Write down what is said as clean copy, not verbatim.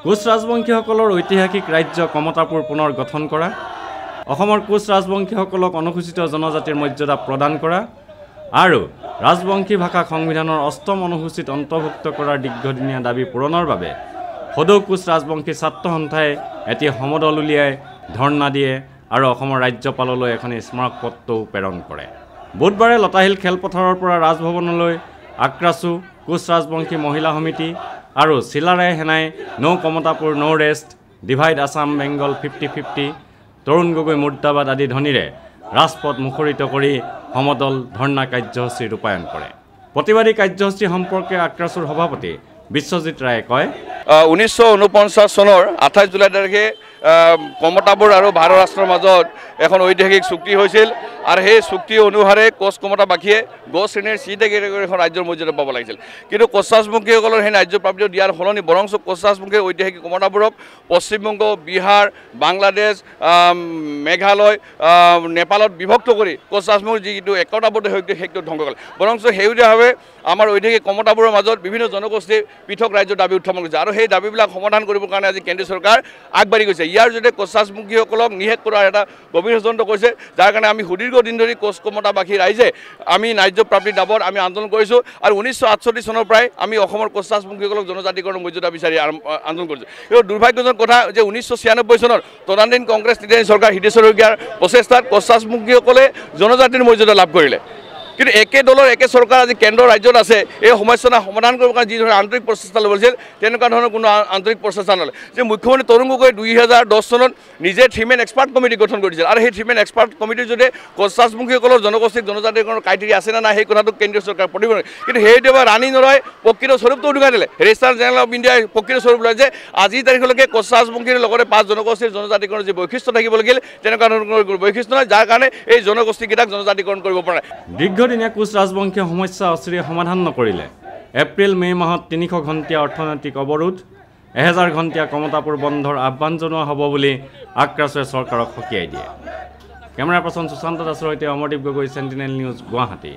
কোচ ৰাজবংশীসকলৰ ঐতিহাসিক ৰাজ্য কমতাপুৰ পুনৰ গঠন কৰা, অসমৰ কোচ ৰাজবংশীসকলক অনুসূচিত জনজাতিৰ মৰ্যাদা প্ৰদান কৰা আৰু ৰাজবংশী ভাষাক সংবিধানৰ ৮ম অনুসূচীত অন্তৰ্ভুক্ত কৰাৰ দীৰ্ঘদিনীয়া দাবী পূৰণৰ বাবে সদৌ কোচ ৰাজবংশী ছাত্ৰ সন্থাই এটি সমদল উলিয়াই ধৰ্ণা দিয়ে আৰু অসমৰ ৰাজ্যপাললৈ এখন স্মাৰক পত্ৰও প্ৰেৰণ কৰে। বুধবাৰে লতাশিল খেলপথাৰৰ পৰা ৰাজভৱনলৈ আক্ৰাছু, কোচ ৰাজবংশী মহিলা সমিতি আৰু চিলাৰাই সেনাই নৌ কমতাপুৰ, নৌ ৰেষ্ট, ডিভাইড আছাম বেংগল 50-50, তৰুণ গগৈ মুৰ্দাবাদ আদি ধ্বনিৰে ৰাজপথ মুখৰিত কৰি সমদল ধৰ্ণা কাৰ্যসূচী ৰূপায়ণ কৰে। প্ৰতিবাদী কাৰ্যসূচী সম্পৰ্কে আক্ৰাছুৰ সভাপতি বিশ্বজিৎ ৰায়ে কয়, 1949 চনৰ 28 জুলাই তাৰিখে কমতাপুৰ আৰু ভাৰত ৰাষ্ট্ৰৰ মাজত এখন ঐতিহাসিক চুক্তি হৈছিল আৰু সেই চুক্তি অনুসাৰে কোচ কমতাবাসীয়ে গ শ্ৰেণীৰ চিটে এখন ৰাজ্যৰ মৰ্যাদা পাব লাগিছিল। কিন্তু কোচ ৰাজবংশীসকলৰ সেই ৰাজ্য প্ৰাপ্তি দিয়াৰ সলনি বৰঞ্চ কোচ ৰাজবংশীৰ ঐতিহাসিক কমতাপুৰক পশ্চিমবংগ, বিহাৰ, বাংলাদেশ, মেঘালয়, নেপালত বিভক্ত কৰি কোচ ৰাজবংশীৰ যিটো একতাবদ্ধ সেইটো ধ্বংস কৰিলে। বৰঞ্চ সেউজীয়াভাৱে আমাৰ ঐতিহাসিক কমতাপুৰৰ মাজত বিভিন্ন জনগোষ্ঠীৰ পৃথক ৰাজ্যৰ দাবী উত্থাপন কৰিছে আৰু সেই দাবীবিলাক সমাধান কৰিবৰ কাৰণে আজি কেন্দ্ৰীয় চৰকাৰ আগবাঢ়ি গৈছে। ইয়াৰ জৰিয়তে কোচ ৰাজবংশীসকলক নিষেধ কৰাৰ এটা গভীৰ ষড়যন্ত্ৰ কৰিছে, যাৰ কাৰণে আমি সুদীৰ্ঘ দিন ধৰি কোচ কমতাবাসী ৰাইজে আমি ন্যায্য প্ৰাপ্তিৰ দাবত আমি আন্দোলন কৰিছোঁ আৰু 1968 চনৰ পৰাই আমি অসমৰ কোচ ৰাজবংশীসকলক জনজাতিকৰণৰ মৰ্যাদা বিচাৰি আন্দোলন কৰিছোঁ। এই দুৰ্ভাগ্যজনক কথা যে 1996 চনৰ তদানীন্তন কংগ্ৰেছ নেতৃত্বাধীন চৰকাৰ হিতেশ্বৰ শইকীয়াৰ প্ৰচেষ্টাত কোচ ৰাজবংশীসকলে জনজাতিৰ মৰ্যাদা লাভ কৰিলে। কিন্তু একে দলৰ একে চৰকাৰ আজি কেন্দ্ৰ ৰাজ্যত আছে, এই সমস্যা সমাধান কৰিবৰ কাৰণে যি ধৰণে আন্তৰিক প্ৰচেষ্টা ল'ব লাগিছিল তেনেকুৱা ধৰণৰ কোনো আন্তৰিক প্ৰচেষ্টা নলয়। যে মুখ্যমন্ত্ৰী তৰুণ গগৈ 2010 চনত নিজে 3-man এক্সপাৰ্ট কমিটি গঠন কৰিছিল আৰু সেই 3-man এক্সপাৰ্ট কমিটিৰ জৰিয়তে কোচ ৰাজবংশীসকলৰ জনগোষ্ঠীক জনজাতিকৰণৰ ক্ৰাইটেৰিয়া আছে নে নাই সেই কথাটো কেন্দ্ৰীয় চৰকাৰ প্ৰতিবন্ধ। কিন্তু সেইটো এবাৰ ৰাণী নৰয় প্ৰকৃত স্বৰূপটো উদুঙাই দিলে। ৰেজিষ্ট্ৰাৰ জেনেৰেল অফ ইণ্ডিয়াই প্ৰকৃত স্বৰূপ লয় যে আজিৰ তাৰিখলৈকে কোচ ৰাজবংশীৰ লগতে 5 জনগোষ্ঠীৰ জনজাতিকৰণৰ যি বৈশিষ্ট্য থাকিব লাগিল তেনেকুৱা ধৰণৰ বৈশিষ্ট্য নাই, যাৰ কাৰণে এই জনগোষ্ঠীকেইটাক জনজাতিকৰণ কৰিব পৰা নাই। দীৰ্ঘদিনীয়া কোচ ৰাজবংশীয় সমস্যা অচিৰে সমাধান নকৰিলে এপ্ৰিল-মে মাহত 300 ঘণ্টীয়া অৰ্থনৈতিক অৱৰোধ, 1000 ঘণ্টীয়া কমতাপুৰ বন্ধৰ আহ্বান জনোৱা হ'ব বুলি আক্ৰাছুৱে চৰকাৰক সকীয়াই দিয়ে। কেমেৰা পাৰ্চন সুশান্ত দাসৰ সৈতে অমৰদীপ গগৈ, চেণ্টিনেল নিউজ, গুৱাহাটী।